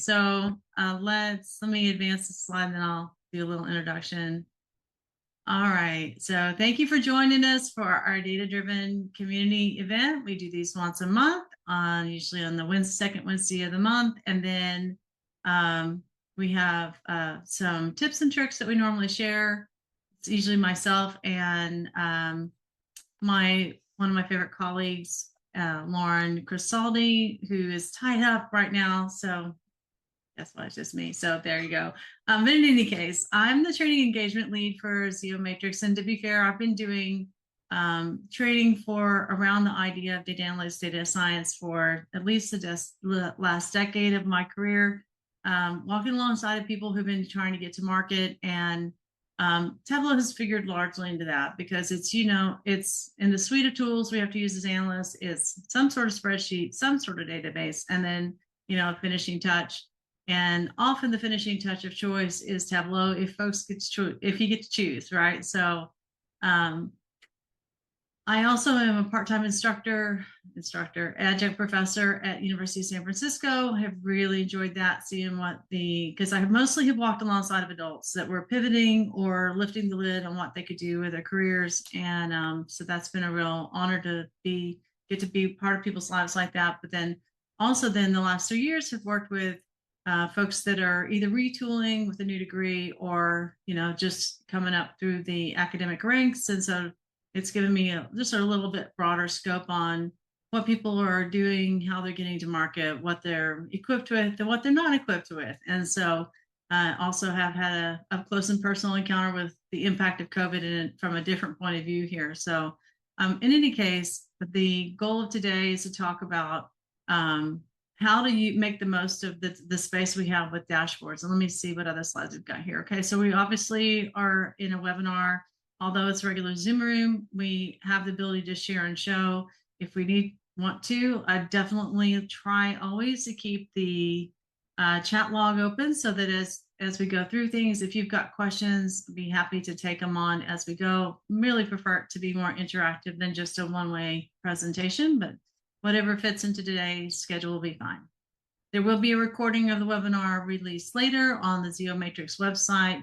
Let me advance the slide, then I'll do a little introduction. All right. So thank you for joining us for our data-driven community event. We do these once a month, usually on the second Wednesday of the month, and then we have some tips and tricks that we normally share. It's usually myself and one of my favorite colleagues, Lauren Crisaldi, who is tied up right now. So that's why it's just me. So there you go. But in any case, I'm the training engagement lead for Zeo Matrix. And to be fair, I've been doing training for around the idea of data analytics, data science for at least the last decade of my career, walking alongside of people who've been trying to get to market. And Tableau has figured largely into that because it's in the suite of tools we have to use as analysts. It's some sort of spreadsheet, some sort of database, and then, a finishing touch. And often the finishing touch of choice is Tableau if you get to choose, right? So I also am a part-time instructor, adjunct professor at University of San Francisco. I have really enjoyed that, seeing because I mostly have walked alongside of adults that were pivoting or lifting the lid on what they could do with their careers. And so that's been a real honor to get to be part of people's lives like that. But then the last 3 years have worked with folks that are either retooling with a new degree or, just coming up through the academic ranks. And so it's given me just a little bit broader scope on what people are doing, how they're getting to market, what they're equipped with and what they're not equipped with. And so I also have had a up close and personal encounter with the impact of COVID from a different point of view here. So in any case, the goal of today is to talk about how do you make the most of the space we have with dashboards? And let me see what other slides we've got here. Okay, so we obviously are in a webinar. Although it's a regular Zoom room, we have the ability to share and show if we want to. I definitely try always to keep the chat log open so that as we go through things, if you've got questions, be happy to take them on as we go. Really prefer it to be more interactive than just a one-way presentation, but whatever fits into today's schedule will be fine. There will be a recording of the webinar released later on the Zeo Matrix website,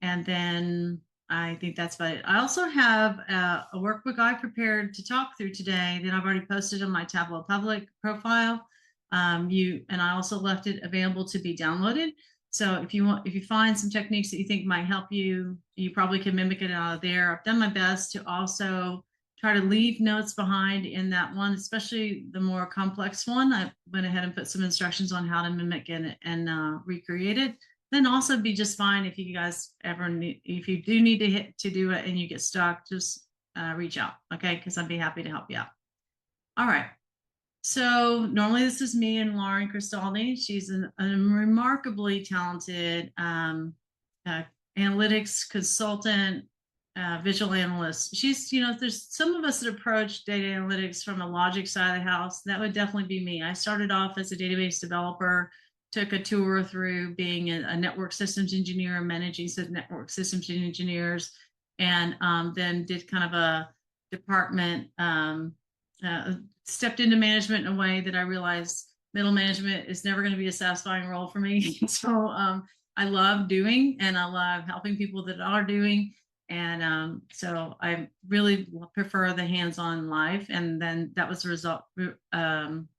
and then I think that's about it. I also have a workbook I prepared to talk through today that I've already posted on my Tableau public profile. And I also left it available to be downloaded. So if you find some techniques that you think might help you, you probably can mimic it out of there. I've done my best to also try to leave notes behind in that one, especially the more complex one. I went ahead and put some instructions on how to mimic and recreate it. Then also be just fine if you guys if you do need to do it and you get stuck, just reach out, okay? Because I'd be happy to help you out. All right. So normally this is me and Lauren Cristaldi. She's a remarkably talented analytics consultant, visual analyst. She's, there's some of us that approach data analytics from a logic side of the house. That would definitely be me. I started off as a database developer, took a tour through being a network systems engineer and managing some network systems engineers, and then did kind of a department, stepped into management in a way that I realized middle management is never going to be a satisfying role for me. So I love doing, and I love helping people that are doing. And so I really prefer the hands-on life. And then that was the result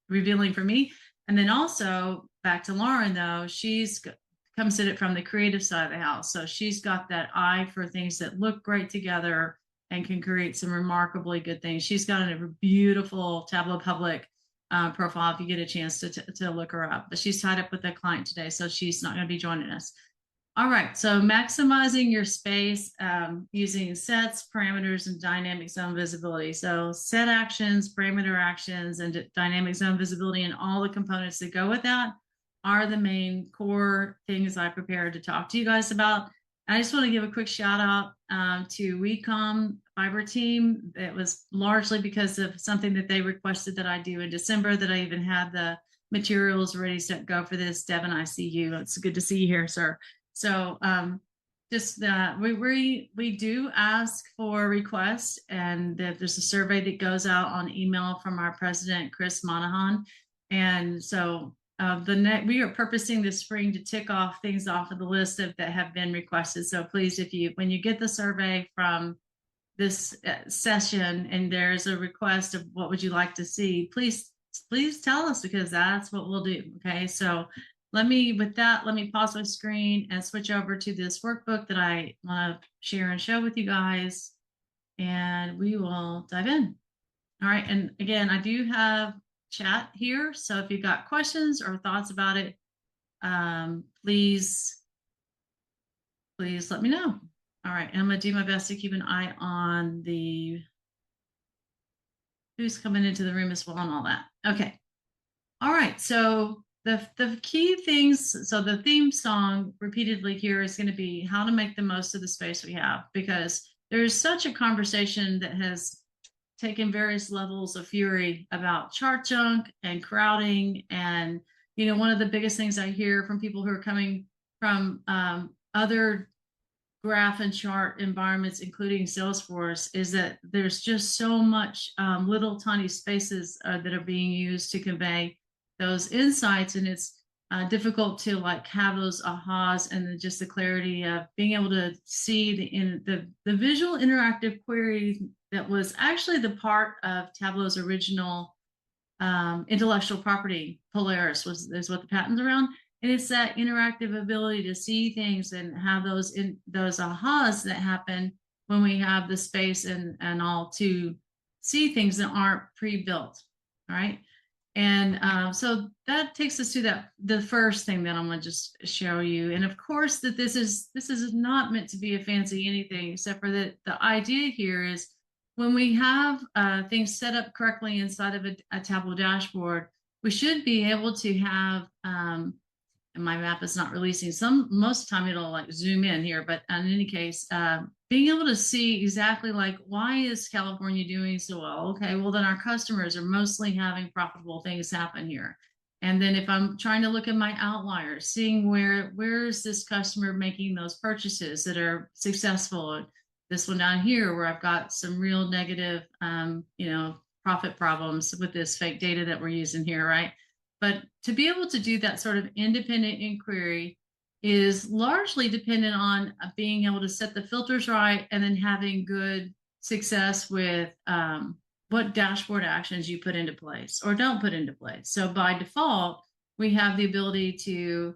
revealing for me. And then also back to Lauren, though, she's comes at it from the creative side of the house. So she's got that eye for things that look great together and can create some remarkably good things. She's got a beautiful Tableau public profile if you get a chance to look her up. But she's tied up with a client today, so she's not going to be joining us. All right, so maximizing your space using sets, parameters, and dynamic zone visibility. So set actions, parameter actions, and dynamic zone visibility and all the components that go with that are the main core things I prepared to talk to you guys about. I just want to give a quick shout out to WeCom Fiber Team. It was largely because of something that they requested that I do in December that I even had the materials ready to go for this. Devin, I see you. It's good to see you here, sir. So just we do ask for requests, and there's a survey that goes out on email from our president, Chris Monahan. And so we are purposing this spring to tick off things off of the list that have been requested. So please, when you get the survey from this session and there's a request of what would you like to see, please tell us, because that's what we'll do. Okay, so let me pause my screen and switch over to this workbook that I want to share and show with you guys, and we will dive in. All right, and again, I do have chat here, so if you've got questions or thoughts about it, please let me know. All right, and I'm going to do my best to keep an eye on who's coming into the room as well and all that. Okay. All right, so the key things, so the theme song repeatedly here is going to be how to make the most of the space we have, because there's such a conversation that has taken various levels of fury about chart junk and crowding. And, one of the biggest things I hear from people who are coming from other graph and chart environments, including Salesforce, is that there's just so much little tiny spaces that are being used to convey those insights. And it's difficult to have those ahas and just the clarity of being able to see the visual interactive query that was actually the part of Tableau's original intellectual property. Polaris is what the patent's around. And it's that interactive ability to see things and have those ahas that happen when we have the space and all to see things that aren't pre-built. All right. And so that takes us to the first thing that I'm going to just show you. And of course that this is not meant to be a fancy anything, except for that the idea here is when we have things set up correctly inside of a Tableau dashboard, we should be able to have, and my map is not releasing. Most of the time it'll zoom in here, but in any case, being able to see exactly why is California doing so well? Okay, well then our customers are mostly having profitable things happen here. And then if I'm trying to look at my outliers, seeing where is this customer making those purchases that are successful. This one down here where I've got some real negative, profit problems with this fake data that we're using here, right? But to be able to do that sort of independent inquiry is largely dependent on being able to set the filters right and then having good success with what dashboard actions you put into place or don't put into place. So by default, we have the ability to,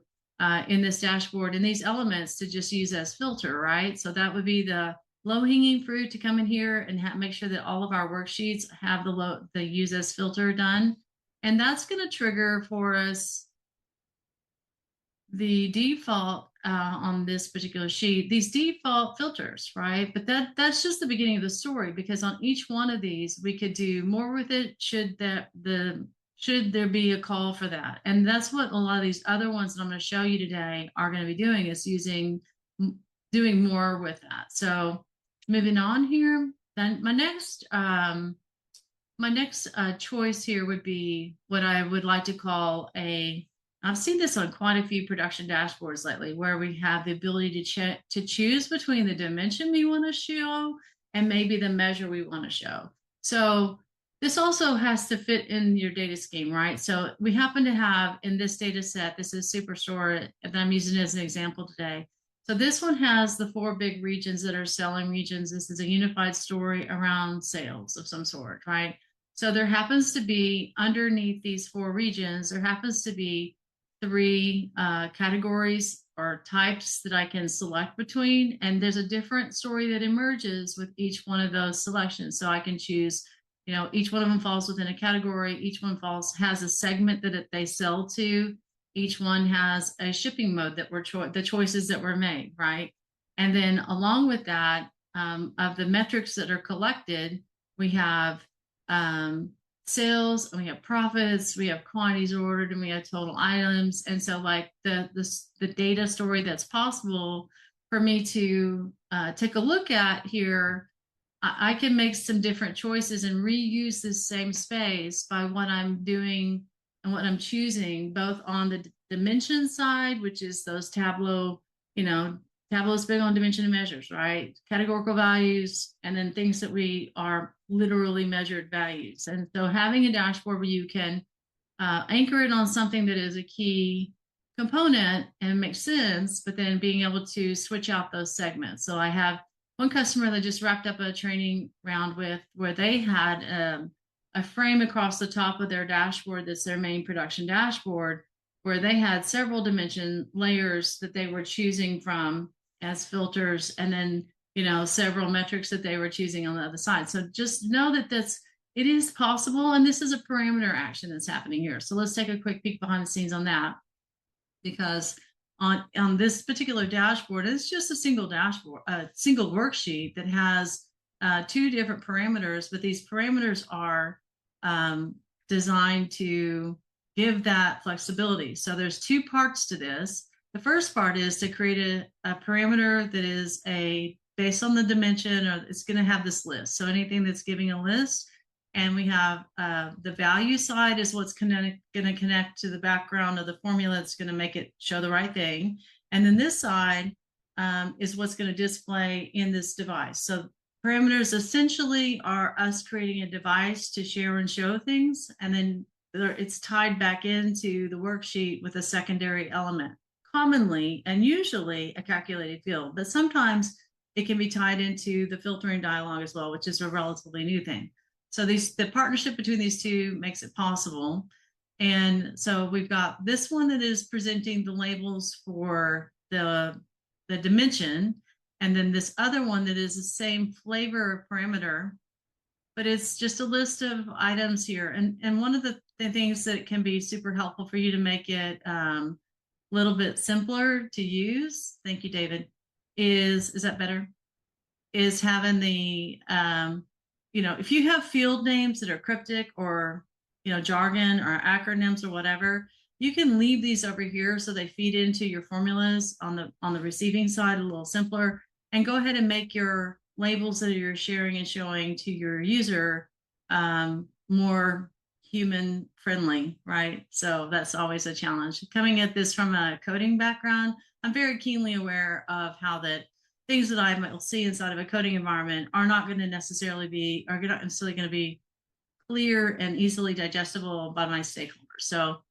in this dashboard, in these elements, to just use as filter, right? So that would be the low-hanging fruit to come in here and make sure that all of our worksheets have the use as filter done. And that's going to trigger for us the default on this particular sheet, these default filters, right? But that's just the beginning of the story, because on each one of these, we could do more with it should there be a call for that. And that's what a lot of these other ones that I'm going to show you today are going to be doing, is doing more with that. So moving on here, then my next choice here would be what I would like to call I've seen this on quite a few production dashboards lately, where we have the ability to choose between the dimension we want to show and maybe the measure we want to show. So this also has to fit in your data scheme, right? So we happen to have in this data set, this is Superstore that I'm using as an example today. So this one has the 4 big regions that are selling regions. This is a unified story around sales of some sort, right? So there happens to be underneath these 4 regions, there happens to be 3 categories or types that I can select between. And there's a different story that emerges with each one of those selections. So I can choose, each one of them falls within a category. Each one has a segment that they sell to. Each one has a shipping mode that the choices that were made, right? And then along with that, of the metrics that are collected, we have sales, and we have profits, we have quantities ordered, and we have total items. And so the data story that's possible for me to take a look at here, I can make some different choices and reuse this same space by what I'm doing and what I'm choosing, both on the dimension side, which is those Tableau, Tableau's big on dimension and measures, right? Categorical values, and then things that we are literally measured values. And so having a dashboard where you can anchor it on something that is a key component and makes sense, but then being able to switch out those segments. So I have one customer that just wrapped up a training round with where they had a frame across the top of their dashboard that's their main production dashboard, where they had several dimension layers that they were choosing from as filters, and then several metrics that they were choosing on the other side. So just know that it is possible, and this is a parameter action that's happening here. So let's take a quick peek behind the scenes on that, because on this particular dashboard, it's just a single dashboard, a single worksheet that has two different parameters, but these parameters are designed to give that flexibility. So there's two parts to this. The first part is to create a parameter that is based on the dimension, or it's going to have this list. So anything that's giving a list. And we have the value side is what's going to connect to the background of the formula that's going to make it show the right thing. And then this side is what's going to display in this device. So parameters essentially are us creating a device to share and show things. And then it's tied back into the worksheet with a secondary element, commonly and usually a calculated field. But sometimes it can be tied into the filtering dialog as well, which is a relatively new thing. So the partnership between these two makes it possible. And so we've got this one that is presenting the labels for the dimension, and then this other one that is the same flavor parameter, but it's just a list of items here. And one of the things that can be super helpful for you to make it a little bit simpler to use, thank you, David, is that better? Is having the if you have field names that are cryptic or, jargon or acronyms or whatever, you can leave these over here so they feed into your formulas on the receiving side a little simpler, and go ahead and make your labels that you're sharing and showing to your user more human friendly, right? So that's always a challenge. Coming at this from a coding background, I'm very keenly aware of how that things that I will see inside of a coding environment are not necessarily going to be clear and easily digestible by my stakeholders. So,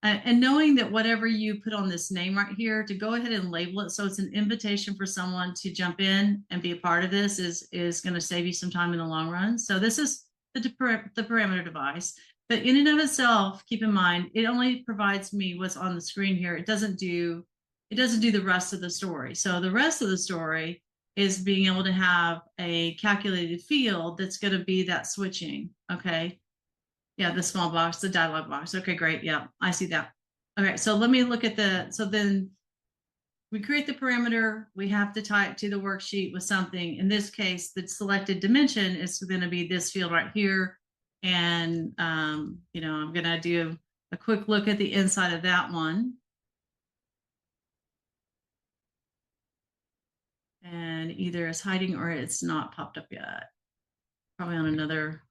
and knowing that whatever you put on this name right here, to go ahead and label it so it's an invitation for someone to jump in and be a part of this is going to save you some time in the long run. So this is the parameter device, but in and of itself, keep in mind, it only provides me what's on the screen here. It doesn't do the rest of the story. So the rest of the story is being able to have a calculated field that's going to be that switching. Okay. Yeah, the small box, the dialog box. Okay, great. Yeah, I see that. Okay, so let me look at so then we create the parameter. We have to tie it to the worksheet with something. In this case, the selected dimension is going to be this field right here. And, I'm going to do a quick look at the inside of that one. And either it's hiding or it's not popped up yet. Probably on another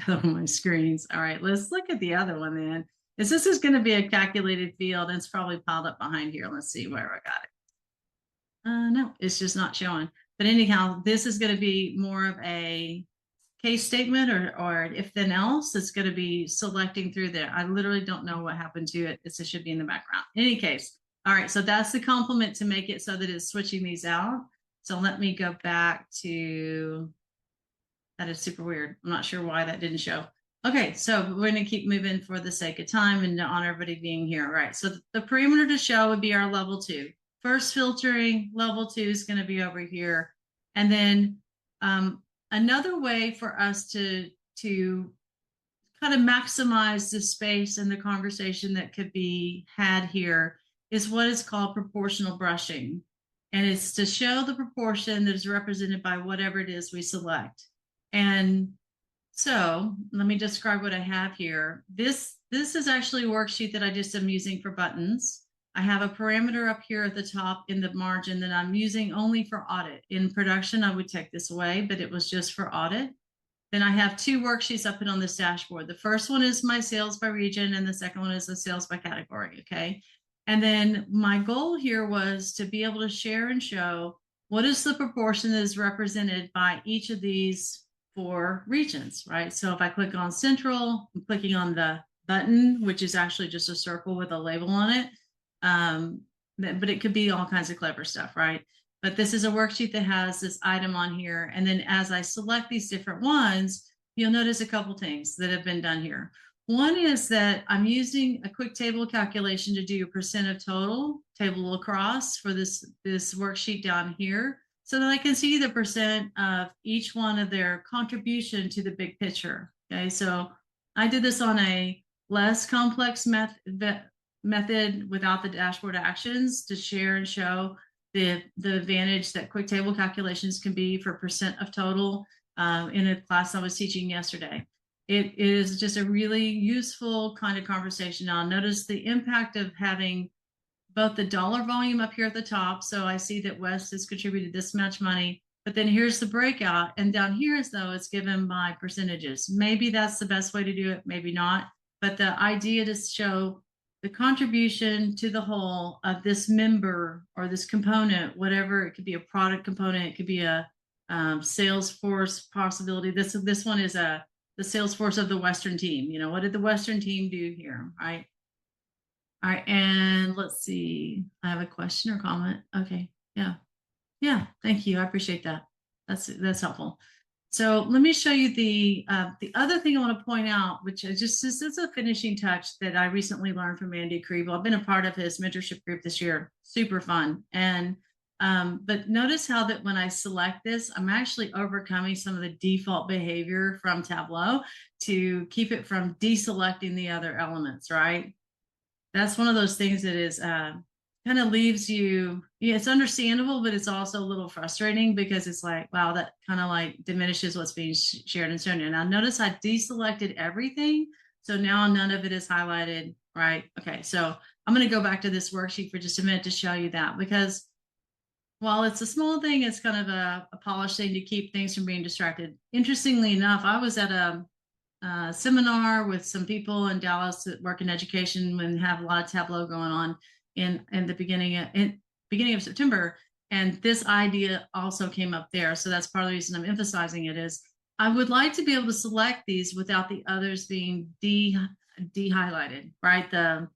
of my screens. All right, let's look at the other one then. This is going to be a calculated field, and it's probably piled up behind here. Let's see where I got it. No, it's just not showing. But anyhow, this is going to be more of a case statement or if then else. It's going to be selecting through there. I literally don't know what happened to it. It should be in the background. In any case, all right, so that's the complement to make it so that it's switching these out. So let me go back to, that is super weird. I'm not sure why that didn't show. Okay, so we're going to keep moving for the sake of time and to honor everybody being here. All right, so the parameter to show would be our level 2. First filtering, level 2 is going to be over here. And then another way for us to kind of maximize the space and the conversation that could be had here is what is called proportional brushing. And it's to show the proportion that is represented by whatever it is we select. And so let me describe what I have here. This is actually a worksheet that I just am using for buttons. I have a parameter up here at the top in the margin that I'm using only for audit. In production, I would take this away, but it was just for audit. Then I have 2 worksheets up on this dashboard. The first one is my sales by region, and the second one is the sales by category, okay? And then my goal here was to be able to share and show what is the proportion that is represented by each of these 4 regions, right? So if I click on central, I'm clicking on the button, which is actually just a circle with a label on it. But it could be all kinds of clever stuff, right? But this is a worksheet that has this item on here. And then as I select these different ones, you'll notice a couple things that have been done here. One is that I'm using a quick table calculation to do a percent of total table across for this worksheet down here, so that I can see the percent of each one of their contribution to the big picture. Okay, so I did this on a less complex method without the dashboard actions to share and show the advantage that quick table calculations can be for percent of total in a class I was teaching yesterday. It is just a really useful kind of conversation. Now, notice the impact of having both the dollar volume up here at the top. So I see that West has contributed this much money, but then here's the breakout. And down here is though it's given by percentages. Maybe that's the best way to do it, maybe not. But the idea to show the contribution to the whole of this member or this component, whatever, it could be a product component, it could be a Salesforce possibility. This one is the Salesforce of the Western team. You know, what did the Western team do here, right? All right, and let's see. I have a question or comment. Okay, yeah. Thank you. I appreciate that. That's helpful. So let me show you the other thing I want to point out, which is just this is a finishing touch that I recently learned from Andy Kriebel. I've been a part of his mentorship group this year. Super fun. And but notice how that when I select this, I'm actually overcoming some of the default behavior from Tableau to keep it from deselecting the other elements, right? That's one of those things that is kind of leaves you, yeah, it's understandable, but it's also a little frustrating because it's like, wow, that kind of like diminishes what's being shared and shown here. Now notice I deselected everything. So now none of it is highlighted, right? Okay, so I'm going to go back to this worksheet for just a minute to show you that, because while it's a small thing, it's kind of a polished thing to keep things from being distracted. Interestingly enough, I was at a seminar with some people in Dallas that work in education and have a lot of Tableau going on in the beginning of September. And this idea also came up there. So that's part of the reason I'm emphasizing it is I would like to be able to select these without the others being de-highlighted, right?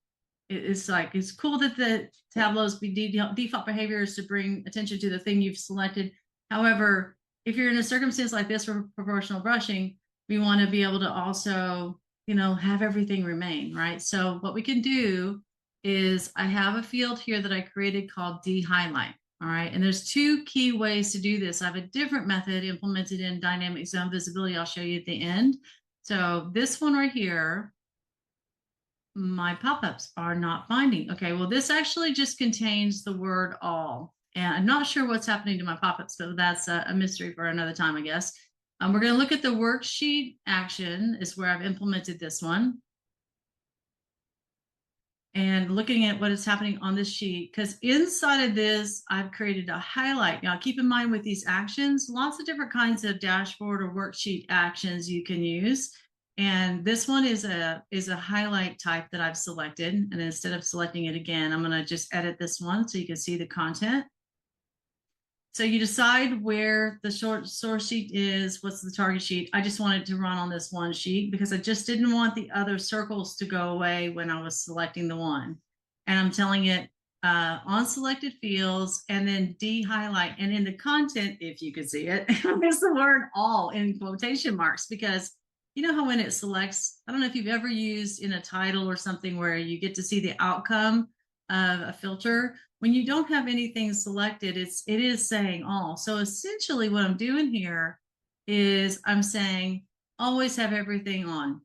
It's like, it's cool that the Tableau's default behavior is to bring attention to the thing you've selected. However, if you're in a circumstance like this for proportional brushing, we want to be able to also, you know, have everything remain, right? So what we can do is I have a field here that I created called de-highlight, all right? And there's two key ways to do this. I have a different method implemented in dynamic zone visibility I'll show you at the end. So this one right here, my pop-ups are not finding. Okay, well, this actually just contains the word all. And I'm not sure what's happening to my pop-ups, but that's a mystery for another time, I guess. We're going to look at the worksheet action is where I've implemented this one. And looking at what is happening on this sheet, because inside of this, I've created a highlight. Now, keep in mind with these actions, lots of different kinds of dashboard or worksheet actions you can use. And this one is a highlight type that I've selected. And instead of selecting it again, I'm going to just edit this one so you can see the content. So you decide where the source sheet is, what's the target sheet. I just wanted to run on this one sheet because I just didn't want the other circles to go away when I was selecting the one. And I'm telling it on selected fields and then de-highlight. And in the content, if you could see it, there's the word all in quotation marks, because you know how when it selects, I don't know if you've ever used in a title or something where you get to see the outcome of a filter. When you don't have anything selected, it is saying all. So essentially what I'm doing here is I'm saying always have everything on.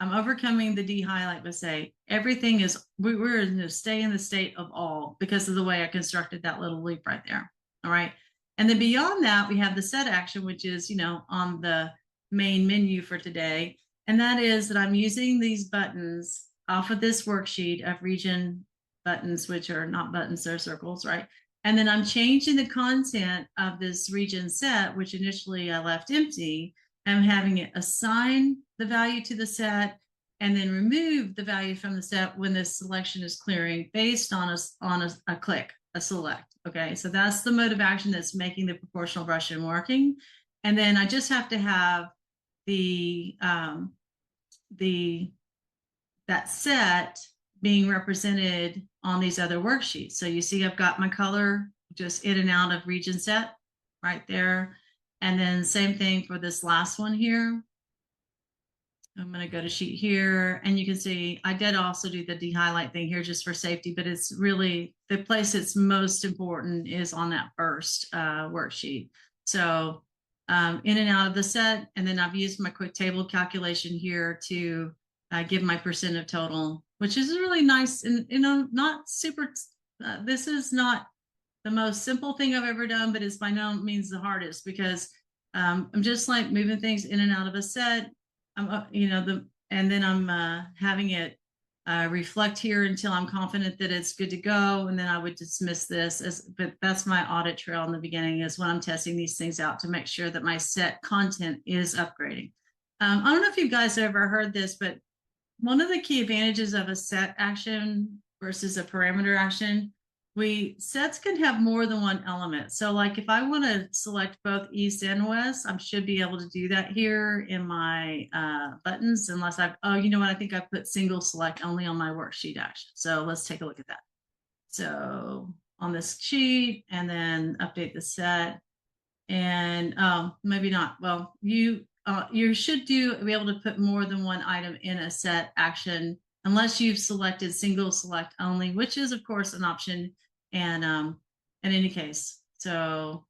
I'm overcoming the de-highlight by say everything is, we're going to stay in the state of all because of the way I constructed that little loop right there. All right. And then beyond that, we have the set action, which is, you know, on the main menu for today. And that is that I'm using these buttons off of this worksheet of region buttons, which are not buttons, they're circles, right? And then I'm changing the content of this region set, which initially I left empty. I'm having it assign the value to the set and then remove the value from the set when the selection is clearing based on a click, a select. Okay, so that's the mode of action that's making the proportional brushing working. And then I just have to have the that set being represented on these other worksheets. So you see I've got my color just in and out of region set right there. And then same thing for this last one here. I'm going to go to sheet here, and you can see I did also do the de-highlight thing here just for safety, but it's really the place that's most important is on that first worksheet. So in and out of the set, and then I've used my quick table calculation here to give my percent of total, which is really nice and, you know, not super, this is not the most simple thing I've ever done, but it's by no means the hardest because I'm just like moving things in and out of a set. You know, and then I'm having it reflect here until I'm confident that it's good to go. And then I would dismiss this but that's my audit trail in the beginning is when I'm testing these things out to make sure that my set content is upgrading. I don't know if you guys have ever heard this, but one of the key advantages of a set action versus a parameter action, sets can have more than one element. So like if I want to select both east and west, I should be able to do that here in my buttons, unless you know what, I think I put single select only on my worksheet action. So let's take a look at that. So on this sheet, and then update the set, and maybe not. Well, you should be able to put more than one item in a set action unless you've selected single select only, which is of course an option. And in any case, so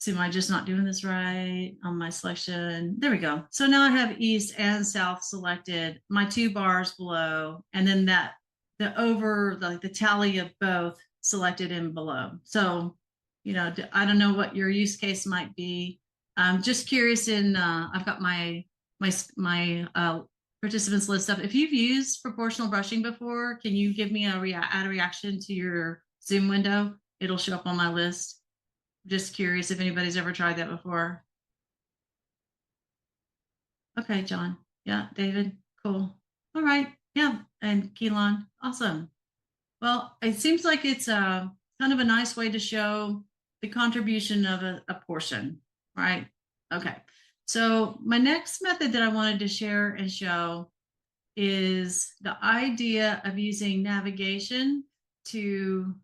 am I just not doing this right on my selection? There we go. So now I have east and south selected, my two bars below, and then the tally of both selected in below. So, you know, I don't know what your use case might be. I'm just curious I've got my participants list up. If you've used proportional brushing before, can you give me add a reaction to your Zoom window? It'll show up on my list. Just curious if anybody's ever tried that before. Okay, John. Yeah, David. Cool. All right. Yeah, and Keelan. Awesome. Well, it seems like it's kind of a nice way to show the contribution of a portion, right? Okay. So my next method that I wanted to share and show is the idea of using navigation to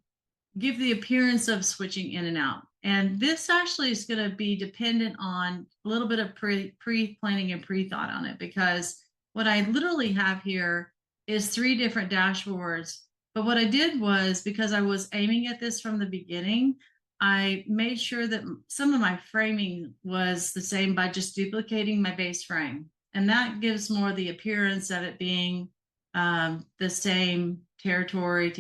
give the appearance of switching in and out. And this actually is going to be dependent on a little bit of pre-planning and pre-thought on it, because what I literally have here is 3 different dashboards. But what I did was, because I was aiming at this from the beginning, I made sure that some of my framing was the same by just duplicating my base frame. And that gives more the appearance of it being the same territory,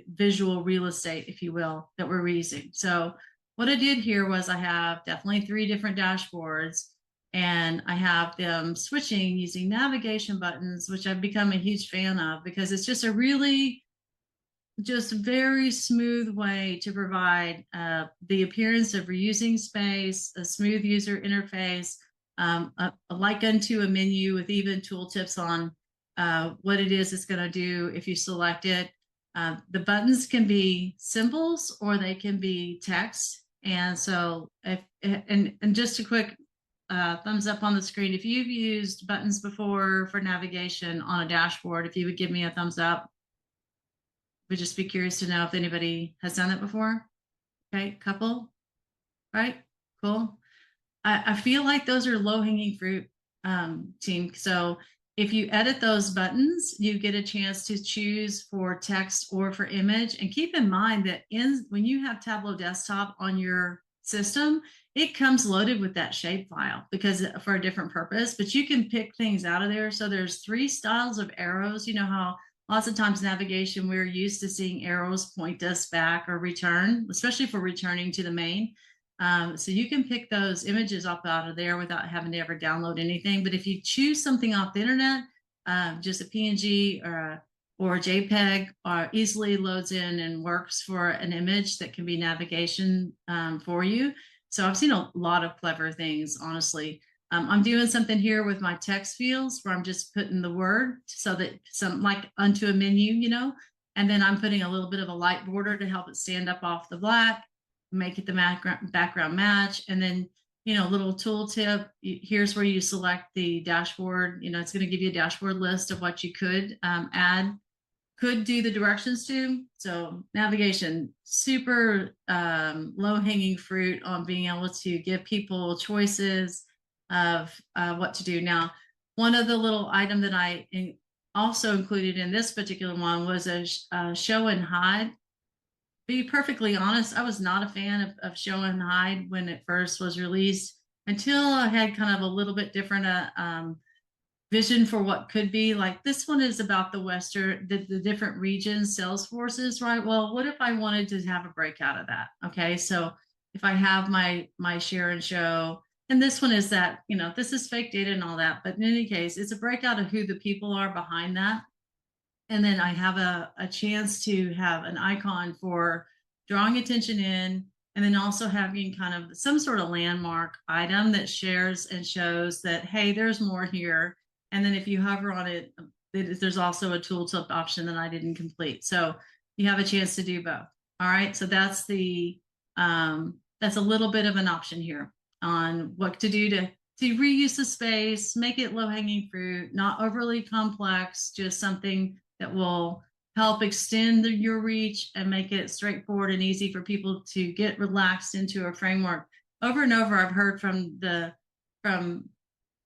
visual real estate, if you will, that we're using. So what I did here was I have definitely 3 different dashboards, and I have them switching using navigation buttons, which I've become a huge fan of because it's just a really very smooth way to provide the appearance of reusing space, a smooth user interface, like unto a menu with even tooltips on what it is it's going to do if you select it. The buttons can be symbols or they can be text. And so and just a quick thumbs up on the screen, if you've used buttons before for navigation on a dashboard, if you would give me a thumbs up. Would just be curious to know if anybody has done that before. Okay, couple, right? Cool. I feel like those are low-hanging fruit, team. So if you edit those buttons, you get a chance to choose for text or for image. And keep in mind that when you have Tableau Desktop on your system, it comes loaded with that shape file because for a different purpose, but you can pick things out of there. So there's 3 styles of arrows. You know how lots of times navigation, we're used to seeing arrows point us back or return, especially for returning to the main. So you can pick those images up out of there without having to ever download anything. But if you choose something off the internet, just a PNG or a JPEG easily loads in and works for an image that can be navigation for you. So I've seen a lot of clever things, honestly. I'm doing something here with my text fields where I'm just putting the word so that like unto a menu, you know, and then I'm putting a little bit of a light border to help it stand up off the black, make it the background match. And then little tooltip. Here's where you select the dashboard. It's going to give you a dashboard list of what you could add, could do the directions to. So navigation, super low hanging fruit on being able to give people choices of what to do. Now, one of the little item that I also included in this particular one was a show and hide. Be perfectly honest, I was not a fan of show and hide when it first was released until I had kind of a little bit different vision for what could be. Like this one is about the different regions, sales forces, right? Well, what if I wanted to have a breakout of that? Okay, so if I have my share and show, and this one is that, this is fake data and all that, but in any case, it's a breakout of who the people are behind that. And then I have a chance to have an icon for drawing attention in, and then also having kind of some sort of landmark item that shares and shows that, hey, there's more here. And then if you hover on it, there's also a tooltip option that I didn't complete. So you have a chance to do both. All right. So that's that's a little bit of an option here on what to do to reuse the space, make it low hanging fruit, not overly complex, just something that will help extend your reach and make it straightforward and easy for people to get relaxed into a framework. Over and over, I've heard from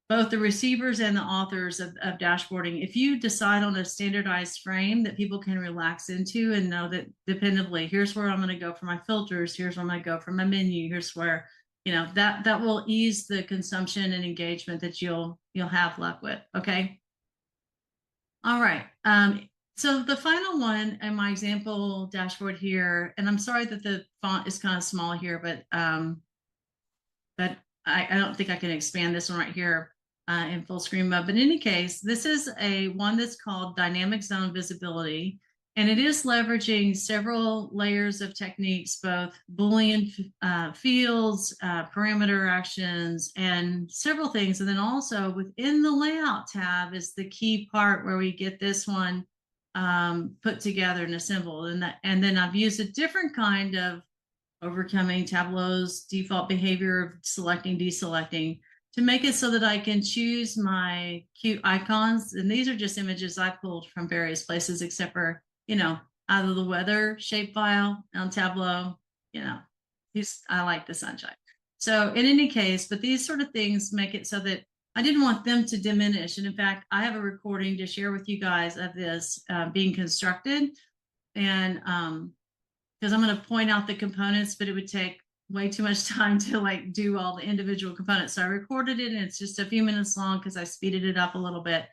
both the receivers and the authors of dashboarding, if you decide on a standardized frame that people can relax into and know that dependably, here's where I'm going to go for my filters, here's where I'm going to go for my menu, here's where, that will ease the consumption and engagement that you'll have luck with. Okay. All right. So the final one in my example dashboard here, and I'm sorry that the font is kind of small here, but I don't think I can expand this one right here in full screen mode. But in any case, this is one that's called dynamic zone visibility. And it is leveraging several layers of techniques, both Boolean fields, parameter actions, and several things. And then also within the layout tab is the key part where we get this one put together and assembled. And then I've used a different kind of overcoming Tableau's default behavior of selecting, deselecting, to make it so that I can choose my cute icons. And these are just images I pulled from various places, except for, out of the weather shapefile on Tableau, I like the sunshine. So in any case, but these sort of things make it so that I didn't want them to diminish. And in fact, I have a recording to share with you guys of this being constructed. And because I'm going to point out the components, but it would take way too much time to do all the individual components. So I recorded it, and it's just a few minutes long because I speeded it up a little bit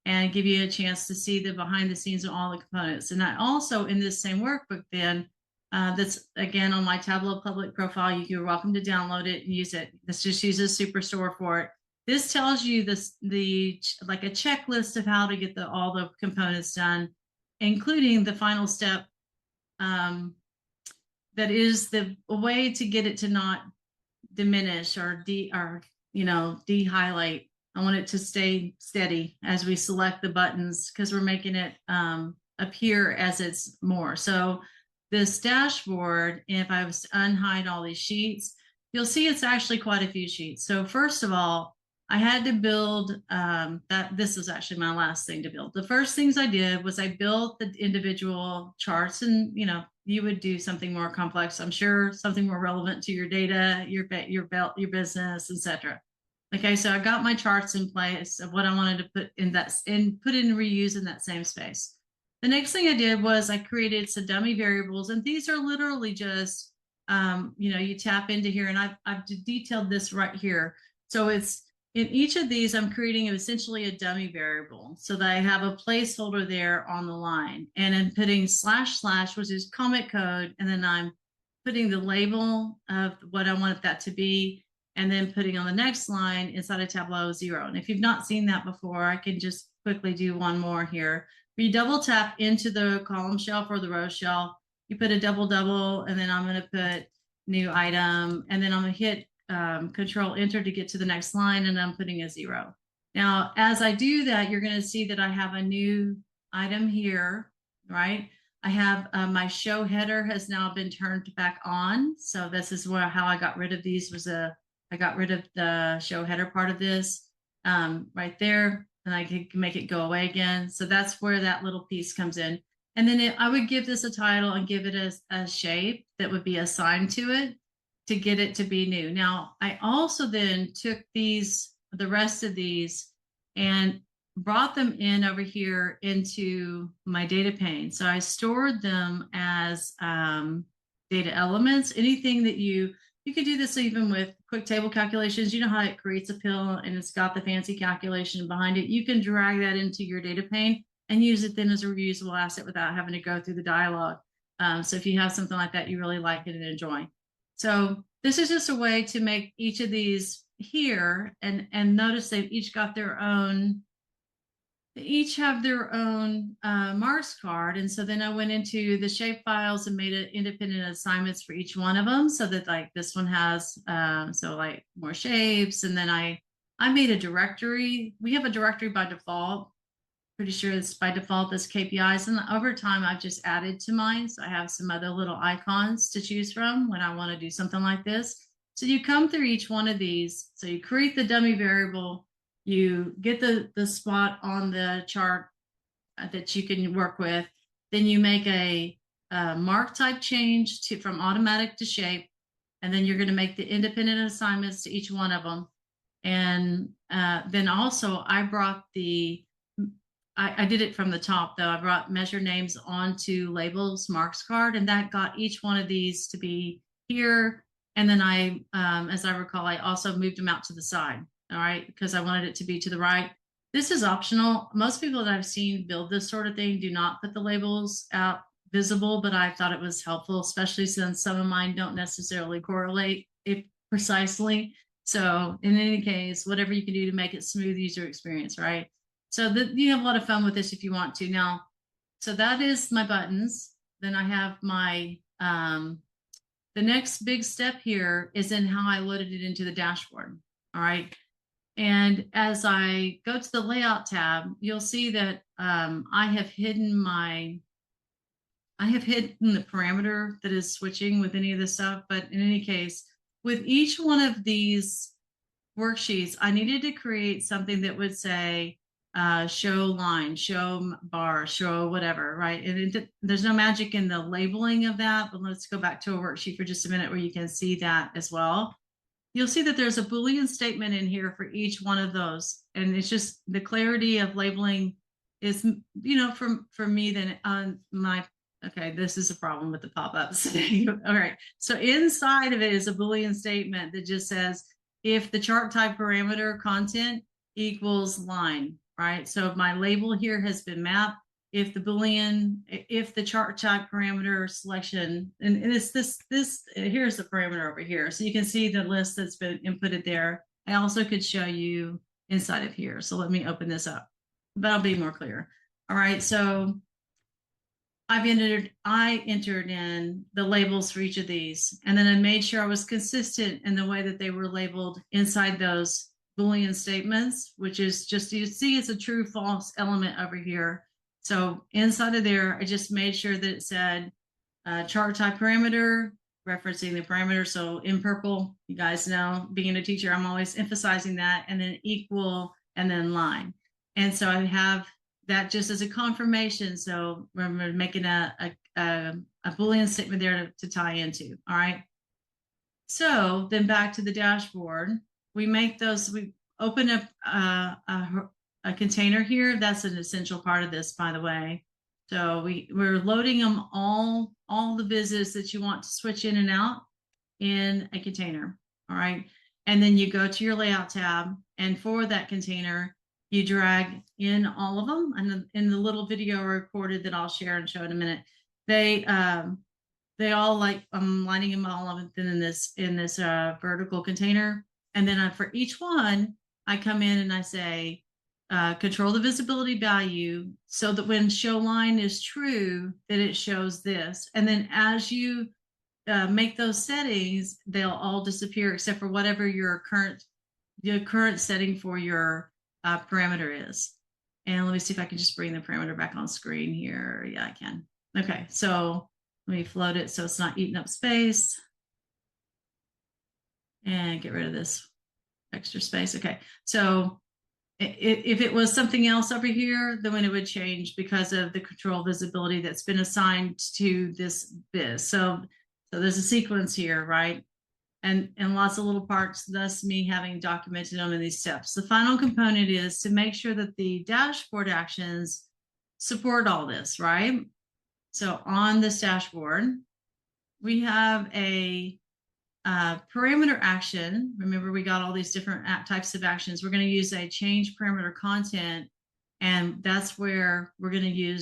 and give you a chance to see the behind the scenes of all the components. And I also, in this same workbook then, that's again on my Tableau public profile, you're welcome to download it and use it. This just uses Superstore for it. This tells you like a checklist of how to get all the components done, including the final step. That is the way to get it to not diminish or de-highlight. I want it to stay steady as we select the buttons, because we're making it appear as it's more. So this dashboard, if I was to unhide all these sheets, you'll see it's actually quite a few sheets. So first of all, I had to build this was actually my last thing to build. The first things I did was I built the individual charts, and you would do something more complex, I'm sure, something more relevant to your data, your business, etc. Okay, so I got my charts in place of what I wanted to put in reuse in that same space. The next thing I did was I created some dummy variables, and these are literally just you tap into here, and I've detailed this right here. So it's in each of these, I'm creating essentially a dummy variable so that I have a placeholder there on the line, and I'm putting // which is comment code, and then I'm putting the label of what I want that to be, and then putting on the next line inside of Tableau 0. And if you've not seen that before, I can just quickly do one more here. You double tap into the column shelf or the row shelf, you put a double, and then I'm going to put new item, and then I'm going to hit Control Enter to get to the next line, and I'm putting a 0. Now, as I do that, you're going to see that I have a new item here, right? I have my show header has now been turned back on. So this is how I got rid of these, was a I got rid of the show header part of this right there, and I can make it go away again. So that's where that little piece comes in. And then I would give this a title and give it a shape that would be assigned to it to get it to be new. Now, I also then took the rest of these, and brought them in over here into my data pane. So I stored them as data elements. Anything that you could do this even with quick table calculations. You know how it creates a pill and it's got the fancy calculation behind it. You can drag that into your data pane and use it then as a reusable asset without having to go through the dialogue. So if you have something like that, you really like it and enjoy. So this is just a way to make each of these here, and notice they've each got their own, they each have their own marks card. And so then I went into the shape files and made it independent assignments for each one of them, so that like this one has so like more shapes. And then I made a directory. We have a directory by default. Pretty sure it's by default as KPIs. And over time, I've just added to mine. So I have some other little icons to choose from when I want to do something like this. So you come through each one of these. So you create the dummy variable. You get the spot on the chart that you can work with. Then you make a mark type change from automatic to shape. And then you're going to make the independent assignments to each one of them. And then also I brought I did it from the top though. I brought measure names onto labels marks card, and that got each one of these to be here. And then as I recall, I also moved them out to the side. All right, because I wanted it to be to the right. This is optional. Most people that I've seen build this sort of thing do not put the labels out visible, but I thought it was helpful, especially since some of mine don't necessarily correlate it precisely. So in any case, whatever you can do to make it smooth user experience, right? So you have a lot of fun with this if you want to. Now, so that is my buttons. Then I have my, the next big step here is in how I loaded it into the dashboard. All right. And as I go to the layout tab, you'll see that I have hidden the parameter that is switching with any of this stuff. But in any case, with each one of these worksheets, I needed to create something that would say, show line, show bar, show whatever, right? And there's no magic in the labeling of that, but let's go back to a worksheet for just a minute where you can see that as well. You'll see that there's a Boolean statement in here for each one of those. And it's just the clarity of labeling is, for me, then on my, okay, this is a problem with the pop-ups. All right. So inside of it is a Boolean statement that just says, if the chart type parameter content equals line, right? So my label here has been mapped. If the chart type parameter selection, and it's this, here's the parameter over here. So you can see the list that's been inputted there. I also could show you inside of here. So let me open this up. That'll be more clear. All right. So I entered in the labels for each of these, and then I made sure I was consistent in the way that they were labeled inside those Boolean statements, which is just, you see it's a true false element over here. So inside of there, I just made sure that it said chart type parameter, referencing the parameter. So in purple, you guys know, being a teacher, I'm always emphasizing that, and then equal, and then line. And so I have that just as a confirmation. So we're making a Boolean statement there to tie into. All right. So then back to the dashboard, we open up a container here. That's an essential part of this, by the way. So we're loading them all the visits that you want to switch in and out in a container. All right. And then you go to your layout tab, and for that container, you drag in all of them. And in the little video I recorded that I'll share and show in a minute, they all, like, I'm lining them all up in this vertical container. And then for each one, I come in and I say, control the visibility value so that when show line is true, that it shows this. And then as you make those settings, they'll all disappear except for whatever your current setting for your parameter is. And let me see if I can just bring the parameter back on screen here. Yeah, I can. Okay, so let me float it so it's not eating up space. and get rid of this extra space. Okay, so if it was something else over here, then it would change because of the control visibility that's been assigned to this biz. So there's a sequence here, right? And lots of little parts, thus me having documented them in these steps. The final component is to make sure that the dashboard actions support all this, right? So on this dashboard, we have a parameter action. Remember, we got all these different types of actions. We're going to use a change parameter content, and that's where we're going to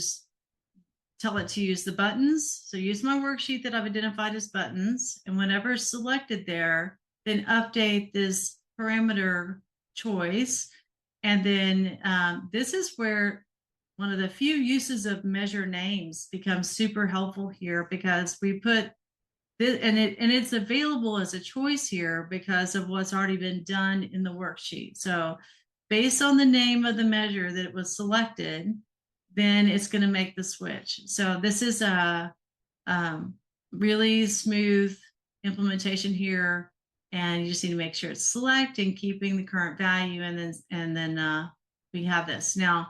tell it to use the buttons. So use my worksheet that I've identified as buttons, and whenever it's selected there, then update this parameter choice. And then this is where one of the few uses of measure names becomes super helpful here, because we put this, and it's available as a choice here because of what's already been done in the worksheet. So based on the name of the measure that was selected, then it's going to make the switch. So this is a really smooth implementation here, and you just need to make sure it's select and keeping the current value, and then we have this now.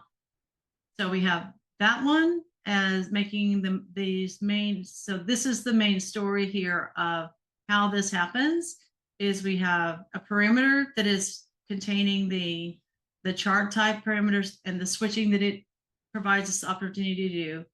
So we have that one as making these main. So this is the main story here of how this happens. Is we have a parameter that is containing the chart type parameters and the switching that it provides us the opportunity to do.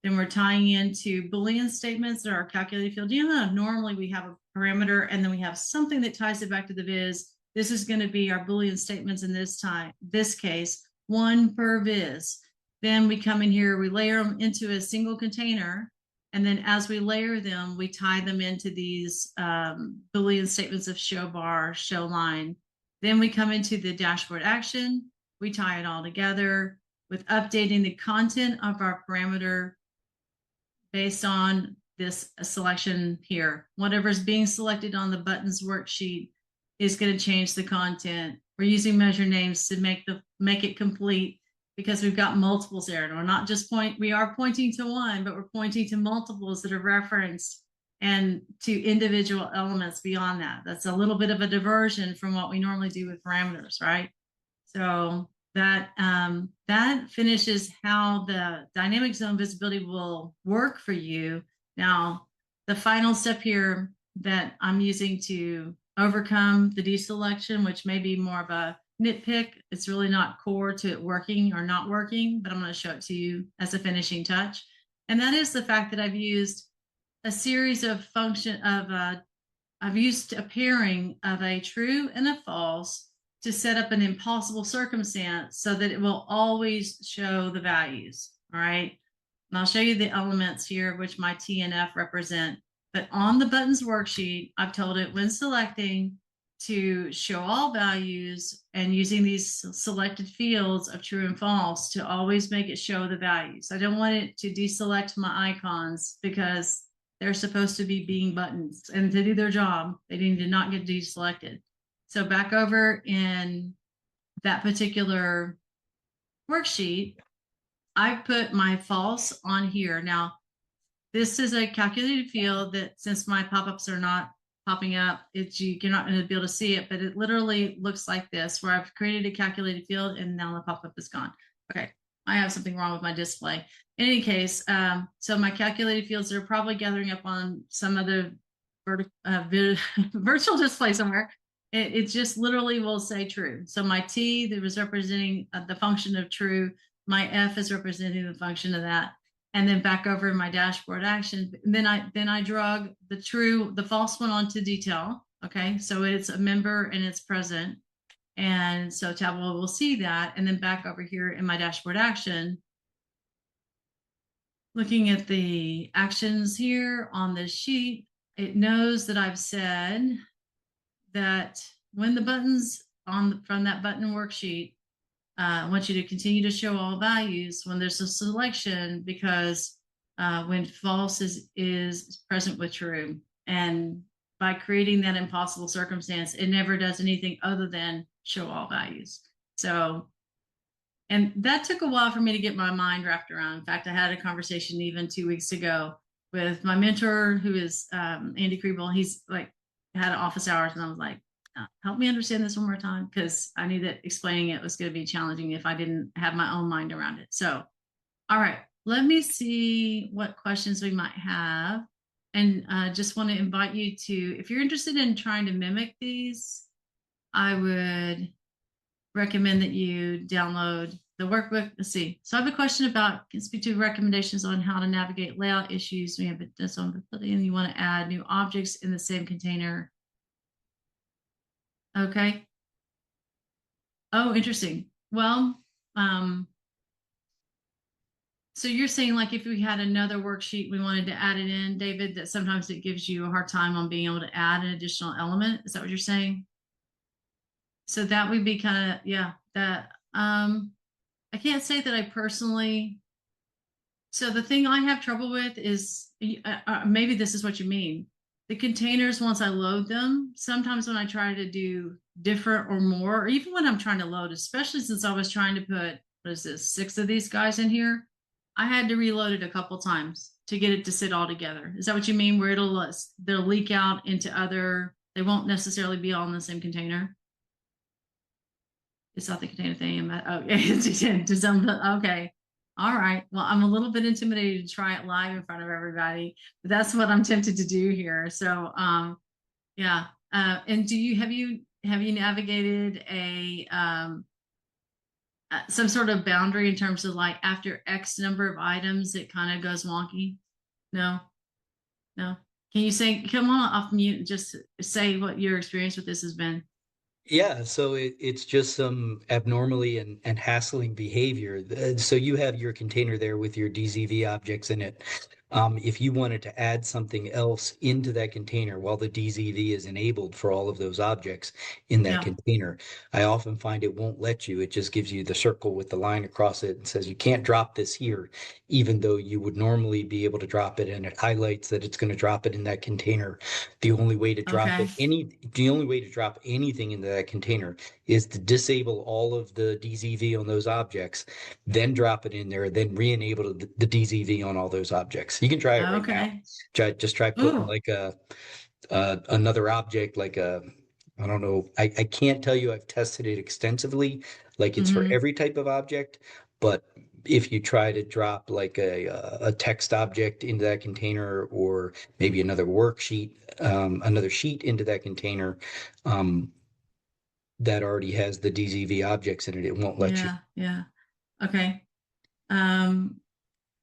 Then we're tying into Boolean statements that are calculated field. You know, normally we have a parameter and then we have something that ties it back to the viz. This is going to be our Boolean statements in this case, one per viz. Then we come in here, we layer them into a single container. And then as we layer them, we tie them into these Boolean statements of show bar, show line. Then we come into the dashboard action. We tie it all together with updating the content of our parameter based on this selection here. Whatever's being selected on the buttons worksheet is going to change the content. We're using measure names to make it complete, because we've got multiples there. And we're not just we are pointing to one, but we're pointing to multiples that are referenced and to individual elements beyond that. That's a little bit of a diversion from what we normally do with parameters, right? So that finishes how the dynamic zone visibility will work for you. Now, the final step here that I'm using to overcome the deselection, which may be more of a nitpick, it's really not core to it working or not working, but I'm going to show it to you as a finishing touch. And that is the fact that I've used a series of I've used a pairing of a true and a false to set up an impossible circumstance so that it will always show the values. All right. And I'll show you the elements here, which my T and F represent. But on the buttons worksheet, I've told it when selecting to show all values and using these selected fields of true and false to always make it show the values. I don't want it to deselect my icons because they're supposed to be being buttons, and to do their job, they need to not get deselected. So back over in that particular worksheet, I put my false on here. Now, this is a calculated field that, since my pop-ups are not popping up, you're not going to be able to see it, but it literally looks like this, where I've created a calculated field and now the pop-up is gone. Okay, I have something wrong with my display. In any case, so my calculated fields are probably gathering up on some other virtual display somewhere. It just literally will say true. So my T that was representing the function of true, my F is representing the function of that. And then back over in my dashboard action, and then I drag the false one onto detail. Okay, so it's a member and it's present. And so Tableau will see that. And then back over here in my dashboard action, looking at the actions here on this sheet, it knows that I've said that when the buttons from that button worksheet, I want you to continue to show all values when there's a selection, because when false is present with true. And by creating that impossible circumstance, it never does anything other than show all values. So, and that took a while for me to get my mind wrapped around. In fact, I had a conversation even 2 weeks ago with my mentor, who is Andy Kriebel. He's like, had office hours and I was like, help me understand this one more time, because I knew that explaining it was going to be challenging if I didn't have my own mind around it. So, all right, let me see what questions we might have. And just want to invite you to, if you're interested in trying to mimic these, I would recommend that you download the workbook. Let's see. So I have a question about, can speak to recommendations on how to navigate layout issues. We have this on the and you want to add new objects in the same container. Okay. Oh, interesting. Well, so you're saying like if we had another worksheet, we wanted to add it in, David, that sometimes it gives you a hard time on being able to add an additional element. Is that what you're saying? So that would be kind of, yeah, that, I can't say that I personally, so the thing I have trouble with is, maybe this is what you mean. The containers, once I load them, sometimes when I try to do different or more, or even when I'm trying to load, especially since I was trying to put, what is this, 6 of these guys in here, I had to reload it a couple times to get it to sit all together. Is that what you mean? Where they'll leak out into other, they won't necessarily be all in the same container? It's not the container thing. Oh, yeah. Okay. All right. Well, I'm a little bit intimidated to try it live in front of everybody, but that's what I'm tempted to do here. So, yeah. And have you navigated some sort of boundary in terms of like after X number of items, it kind of goes wonky? No, no. Can you come on off mute and just say what your experience with this has been? Yeah, so it's just some abnormally and hassling behavior. So you have your container there with your DZV objects in it. If you wanted to add something else into that container while the DZV is enabled for all of those objects in that Yeah. container, I often find it won't let you. It just gives you the circle with the line across it and says you can't drop this here, even though you would normally be able to drop it, and it highlights that it's going to drop it in that container. Okay. The only way to drop anything into that container is to disable all of the DZV on those objects, then drop it in there, then re-enable the DZV on all those objects. You can try it right now. Okay. Try putting Ooh. like another object like a, I don't know. I can't tell you I've tested it extensively, like it's for Mm-hmm. every type of object, but if you try to drop like a text object into that container, or maybe another worksheet, another sheet into that container, um, that already has the DZV objects in it, it won't let you. Yeah. Yeah. Okay. Um,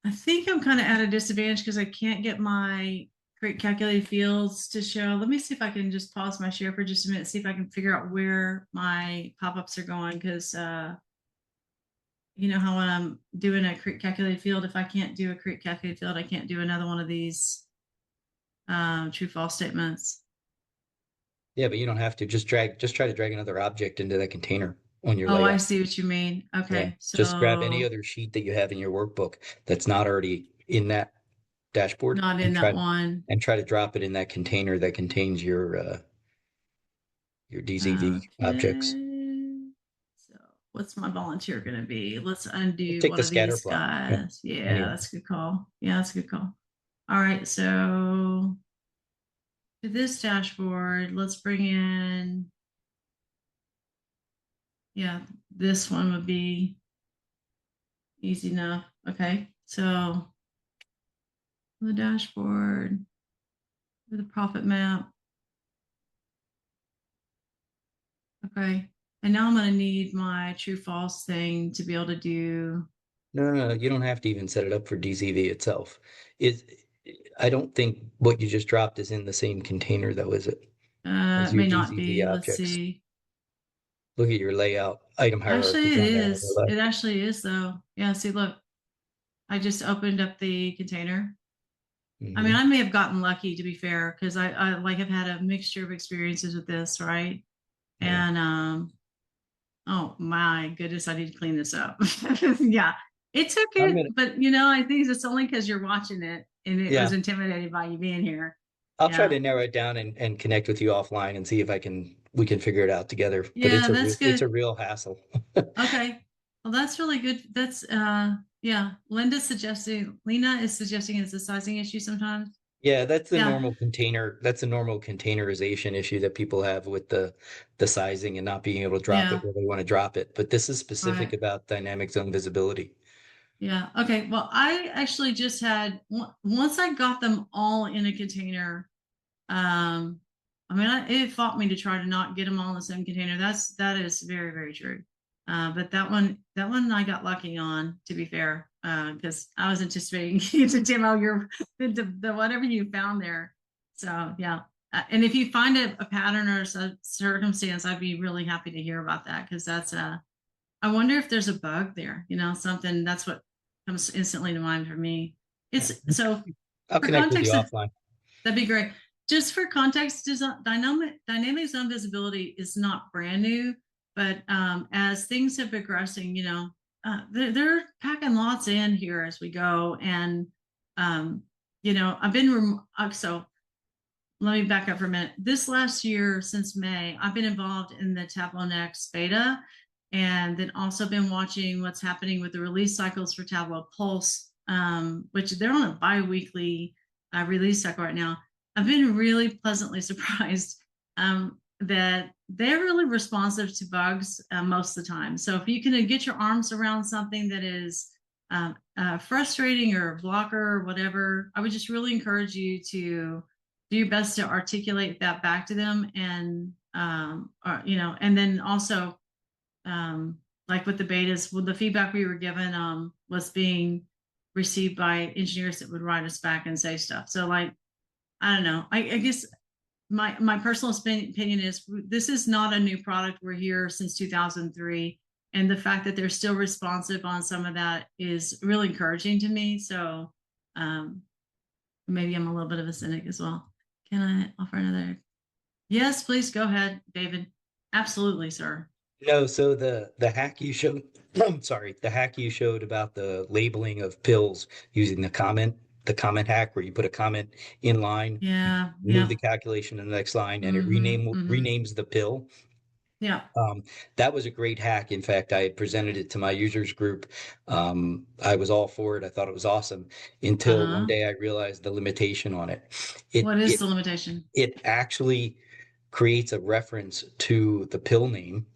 I think I'm kind of at a disadvantage because I can't get my create calculated fields to show. Let me see if I can just pause my share for just a minute, see if I can figure out where my pop-ups are going. Because you know how when I'm doing a create calculated field, if I can't do a create calculated field, I can't do another one of these true false statements. Yeah, but you don't have to just try to drag another object into that container on your Oh, I layout. see what you mean. Yeah, Okay, just grab any so other sheet that you have in your workbook that's not already in that dashboard, not in that one. and try to drop it in that container that contains your DZV objects. Okay. So what's my volunteer going to be? Let's undo Take one the of scatter these plot. Yeah. guys. Yeah, Anyway, that's a good call. Yeah, that's a good call. All right. So to this dashboard, let's bring in, yeah, this one would be easy enough. Okay. So the dashboard, the profit map. Okay. And now I'm going to need my true false thing to be able to do. no, you don't have to even set it up for DZV itself. It, I don't think what you just dropped is in the same container though, is it? As It your may not DZV be. Let's objects. see. Look at your layout item hierarchy Actually, it down there on the is. left. It actually is, though. Yeah, see, look, I just opened up the container. I mean, Hmm. I may have gotten lucky to be fair, because I like have had a mixture of experiences with this, right? Yeah. And oh my goodness, I need to clean this up. Yeah, it took I'm it, gonna, but I think it's only because you're watching it and it yeah, was intimidated by you being here. I'll try Yeah. to narrow it down and connect with you offline and see if we can figure it out together. But Yeah, that's it's a good. real hassle. Okay. Well, that's really good. That's yeah. Lena is suggesting it's a sizing issue sometimes. Yeah, that's the Yeah, normal container. That's a normal containerization issue that people have with the sizing and not being able to drop it yeah, where they want to drop it. But this is specific right. about dynamic zone visibility. Yeah. Okay. Well, I actually just had once I got them all in a container. Um, I mean, it fought me to try to not get them all in the same container. That is very, very true. But that one I got lucky on, to be fair, because I was anticipating you to demo your the whatever you found there. So yeah, and if you find a pattern or a circumstance, I'd be really happy to hear about that because that's I wonder if there's a bug there. You know, something that's what comes instantly to mind for me. Yeah. It's so I'll for connect with you context. offline. That'd be great. Just for context, dynamic zone visibility is not brand new, but as things have progressing, they're packing lots in here as we go. And, I've been, so let me back up for a minute. This last year, since May, I've been involved in the Tableau Next beta and then also been watching what's happening with the release cycles for Tableau Pulse, which they're on a bi-weekly release cycle right now. I've been really pleasantly surprised that they're really responsive to bugs most of the time. So if you can get your arms around something that is frustrating or a blocker or whatever, I would just really encourage you to do your best to articulate that back to them and and then also like with the betas, well, the feedback we were given was being received by engineers that would write us back and say stuff. So like, I don't know. I guess my personal opinion is this is not a new product. We're here since 2003. And the fact that they're still responsive on some of that is really encouraging to me. So maybe I'm a little bit of a cynic as well. Can I offer another? Yes, please go ahead, David. Absolutely, sir. No, so the hack you showed, I'm sorry, the hack you showed about the labeling of pills using the comment hack where you put a comment in line, Yeah, move the yeah. calculation to the next line, and it Mm-hmm. renames the pill. Yeah. That was a great hack. In fact, I had presented it to my users group. I was all for it. I thought it was awesome until one Uh-huh. day I realized the limitation on it. It What is it the limitation? it actually creates a reference to the pill name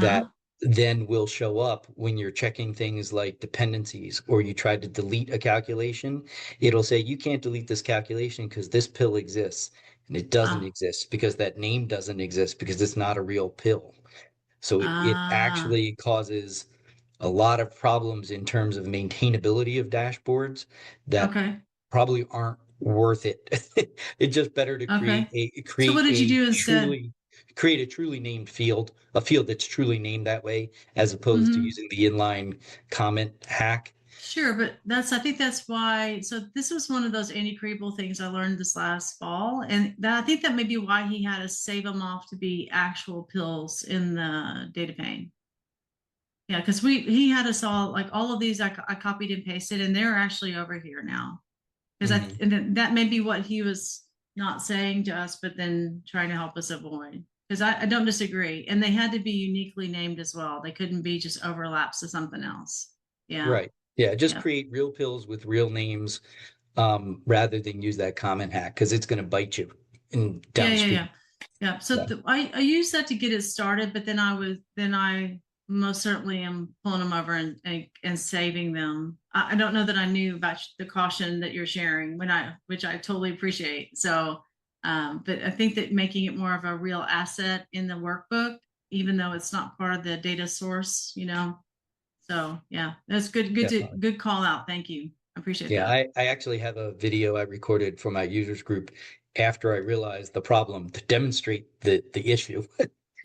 that Uh-huh. then will show up when you're checking things like dependencies or you try to delete a calculation. It'll say you can't delete this calculation because this pill exists. And it doesn't Ah. exist because that name doesn't exist because it's not a real pill. So it Ah. actually causes a lot of problems in terms of maintainability of dashboards that Okay. probably aren't worth it. It's just better to Okay. So what did you do instead? create a truly named field, a field that's truly named that way, as opposed to Mm-hmm. using the inline comment hack. Sure, but I think that's why. So this was one of those Andy Kriebel things I learned this last fall, and I think that may be why he had to save them off to be actual pills in the data pane. Yeah, because he had us all like all of these I copied and pasted, and they're actually over here now. Because Mhm. that may be what he was not saying to us, but then trying to help us avoid. Because I don't disagree, and they had to be uniquely named as well. They couldn't be just overlaps to something else. Yeah, Right. Yeah, just yeah. create real pills with real names, rather than use that comment hack because it's going to bite you in Yeah, yeah, downstream. yeah. Yeah. So Yeah. I used that to get it started, but then I most certainly am pulling them over and saving them. I don't know that I knew about the caution that you're sharing which I totally appreciate. So, but I think that making it more of a real asset in the workbook, even though it's not part of the data source, So yeah, that's Definitely. good call out. Thank you. I appreciate Yeah, that. I actually have a video I recorded for my users group after I realized the problem to demonstrate the issue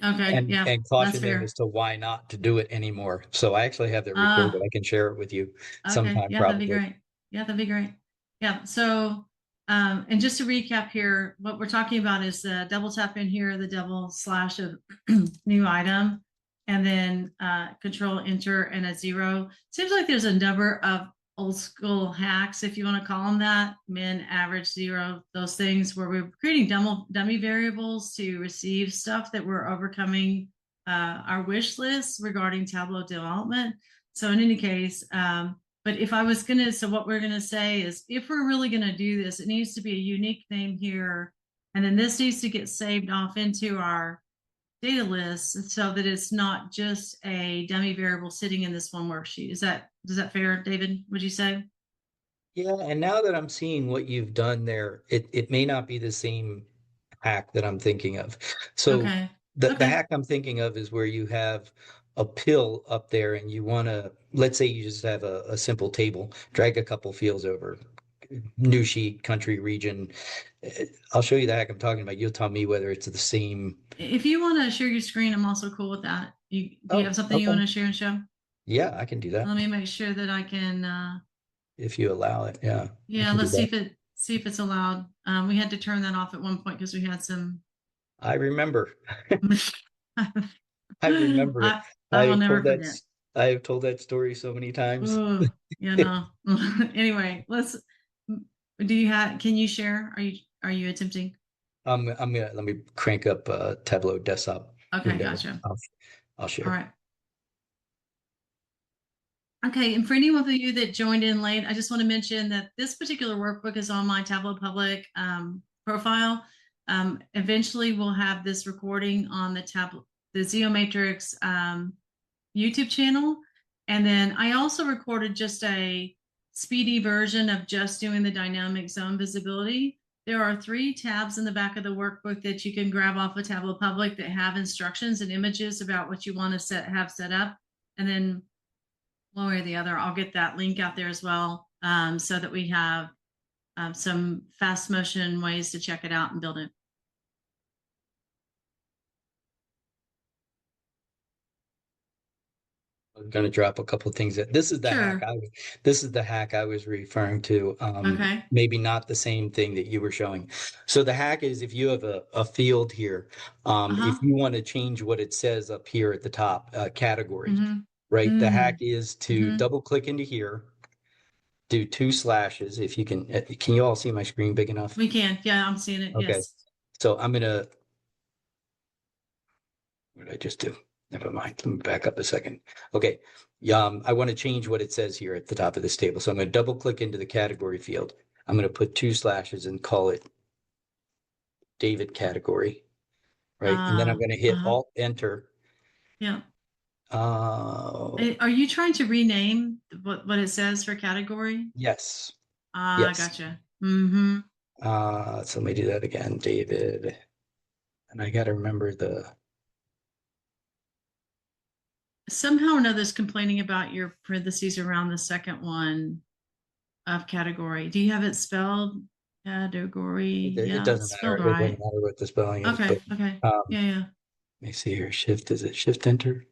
Okay. Yeah, and that's caution them as fair. to why not to do it anymore. So I actually have that recorded. Ah. I can share it with you Okay, sometime yeah, that'd be probably. great. Yeah, that'd be great. Yeah, so, and just to recap here, what we're talking about is double tap in here, the double slash of new item, and then control enter and a zero. Seems like there's a number of old school hacks, if you want to call them that, min, average, zero, those things where we're creating dummy variables to receive stuff that we're overcoming our wish list regarding Tableau development. So in any case, But if I was gonna, so what we're gonna say is, if we're really gonna do this, it needs to be a unique name here. And then this needs to get saved off into our data list so that it's not just a dummy variable sitting in this one worksheet. Is that fair, David? Would you say? Yeah, and now that I'm seeing what you've done there, it may not be the same hack that I'm thinking of. So Okay. the Okay. hack I'm thinking of is where you have a pill up there and you want to, let's say you just have a simple table, drag a couple fields over, new sheet, country, region. I'll show you the hack I'm talking about. You'll tell me whether it's the same. If you want to share your screen, I'm also cool with that. Do you have Oh, something you want okay. to share and show? Yeah, I can do that Let me make sure that I can. if you allow it. Yeah, I Yeah, can do let's that. see if it's allowed. We had to turn that off at one point because we had some. I remember. I remember it. I I I will have never told that forget. I have told that story so many times. Oh, yeah, no. Anyway, let's. Do you have? Can you share? Are you attempting? I'm gonna let me crank up Tableau desktop Okay, window. gotcha. I'll All share. right. Okay, and for any of you that joined in late, I just want to mention that this particular workbook is on my Tableau Public profile. Eventually, we'll have this recording on the Zeomatrix YouTube channel. And then I also recorded just a speedy version of just doing the dynamic zone visibility. There are 3 tabs in the back of the workbook that you can grab off of Tableau Public that have instructions and images about what you want to have set up. And then one way or the other, I'll get that link out there as well, so that we have some fast motion ways to check it out and build it. I'm gonna drop a couple of things. This is the hack Sure. this is the hack I was referring to. Okay. Maybe not the same thing that you were showing. So the hack is if you have a field here, if Uh-huh. you want to change what it says up here at the top, category, Mm-hmm. right? The hack Mm. is to Mm-hmm. double click into here, do 2 slashes. If you can you all see my screen big enough? We can. Yeah, I'm seeing it. Okay. Yes. So I'm gonna, what did I just do? Never mind. Let me back up a second. Okay. I want to change what it says here at the top of this table. So I'm going to double click into the category field. I'm going to put 2 slashes and call it David category, right? And then I'm going to hit Uh-huh. Alt Enter. Yeah. Uh, Are you trying to rename what it says for category? yes. Ah, Yes. gotcha. Mm-hmm. So let me do that again, David. And I got to remember the, Somehow or another is complaining about your parentheses around the second one of category. Do you have it spelled? Category. it Yeah, it's doesn't spelled matter. It doesn't right. matter what the spelling is, Okay. but Okay. let Yeah. Yeah. me see here. Is it Shift Enter?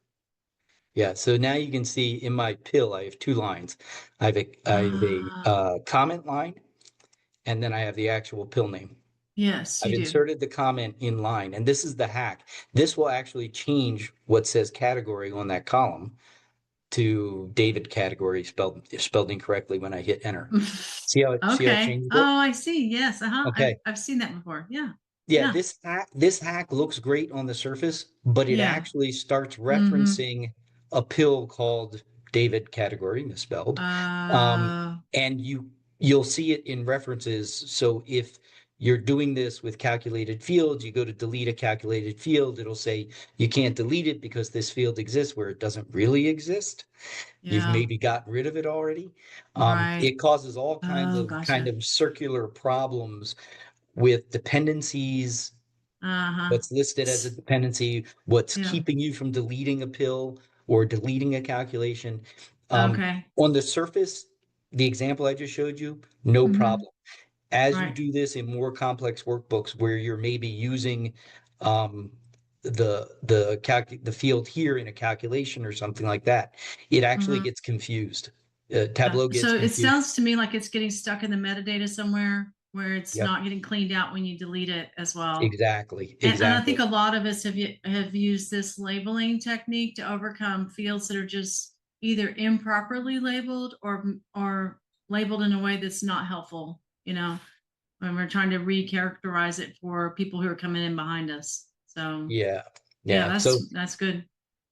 Yeah, so now you can see in my pill, I have 2 lines. I have a Ah, comment line, and then I have the actual pill name. yes, I've you do. inserted the comment in line, and this is the hack. This will actually change what says category on that column to David category spelled incorrectly when I hit enter. See how it Okay. changes it? Oh, I see. Yes. Uh-huh. Okay. I've seen that before. Yeah. Yeah, Yeah. this hack looks great on the surface, but it Yeah. actually starts Mm-hmm. referencing a pill called David category, misspelled. Uh, And you'll see it in references. So if you're doing this with calculated fields, you go to delete a calculated field, it'll say you can't delete it because this field exists where it doesn't really exist. You've yeah. maybe gotten rid of it already. Right. It causes all Oh, kind gotcha. of circular problems with dependencies, Uh-huh. what's listed as a dependency, what's Yeah. keeping you from deleting a pill or deleting a calculation. Um, Okay. on the surface, the example I just showed you, no Mm-hmm. problem. As you Right. do this in more complex workbooks where you're maybe using um, the field here in a calculation or something like that, it actually Mm-hmm. gets confused. Yeah. Tableau gets So it confused. sounds to me like it's getting stuck in the metadata somewhere where it's Yep, not getting cleaned out when you delete it as well. exactly, And I think exactly. a lot of us have used this labeling technique to overcome fields that are just either improperly labeled or labeled in a way that's not helpful, when we're trying to recharacterize it for people who are coming in behind us. So Yeah, yeah, yeah. So that's good.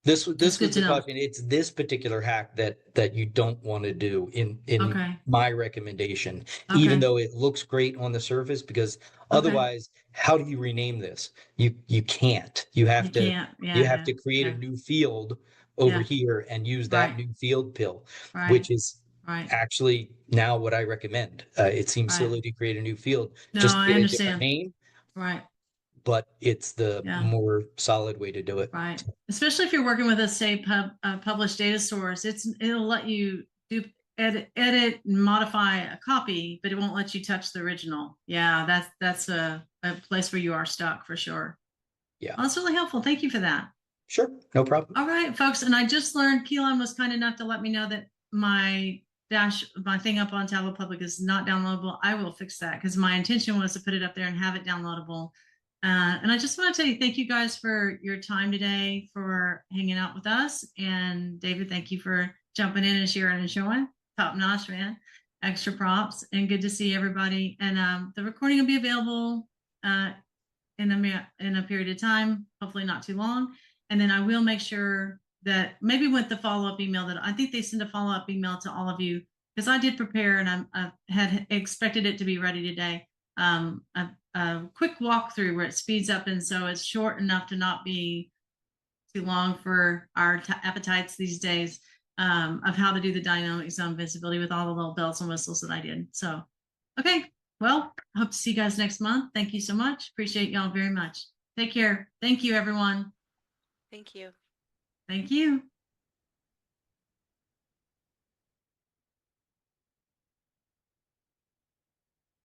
That's This good was to the know. caution. It's this particular hack that you don't want to do in Okay. my recommendation, even Okay. though it looks great on the surface, because Okay. otherwise, how do you rename this? You can't. You can't. You Yeah. have Yeah. to create a Yeah. new field over Yeah. here and use that Right. new field pill, Right. which is Right. actually now what I recommend. It seems Right. silly to create a new field, No, just I get a different understand. name, Right. but it's the Yeah. more solid way to do it. Right. Especially if you're working with a say published data source, it'll let you do edit and modify a copy, but it won't let you touch the original. Yeah, that's a place where you are stuck for sure. Yeah, Well, that's really helpful. Thank you for that. sure, no problem. All right, folks. And I just learned Keelan was kind enough to let me know that my thing up on Tableau Public is not downloadable. I will fix that because my intention was to put it up there and have it downloadable. And I just want to tell you, thank you guys for your time today, for hanging out with us. And David, thank you for jumping in and sharing and showing. Top notch, man. Extra props and good to see everybody. And the recording will be available in a period of time, hopefully not too long. And then I will make sure that maybe with the follow-up email that I think they send a follow-up email to all of you because I did prepare and I had expected it to be ready today. A quick walkthrough where it speeds up and so it's short enough to not be too long for our appetites these days of how to do the dynamic zone visibility with all the little bells and whistles that I did. So, okay. Well, I hope to see you guys next month. Thank you so much. Appreciate y'all very much. Take care. Thank you, everyone. Thank you. Thank you.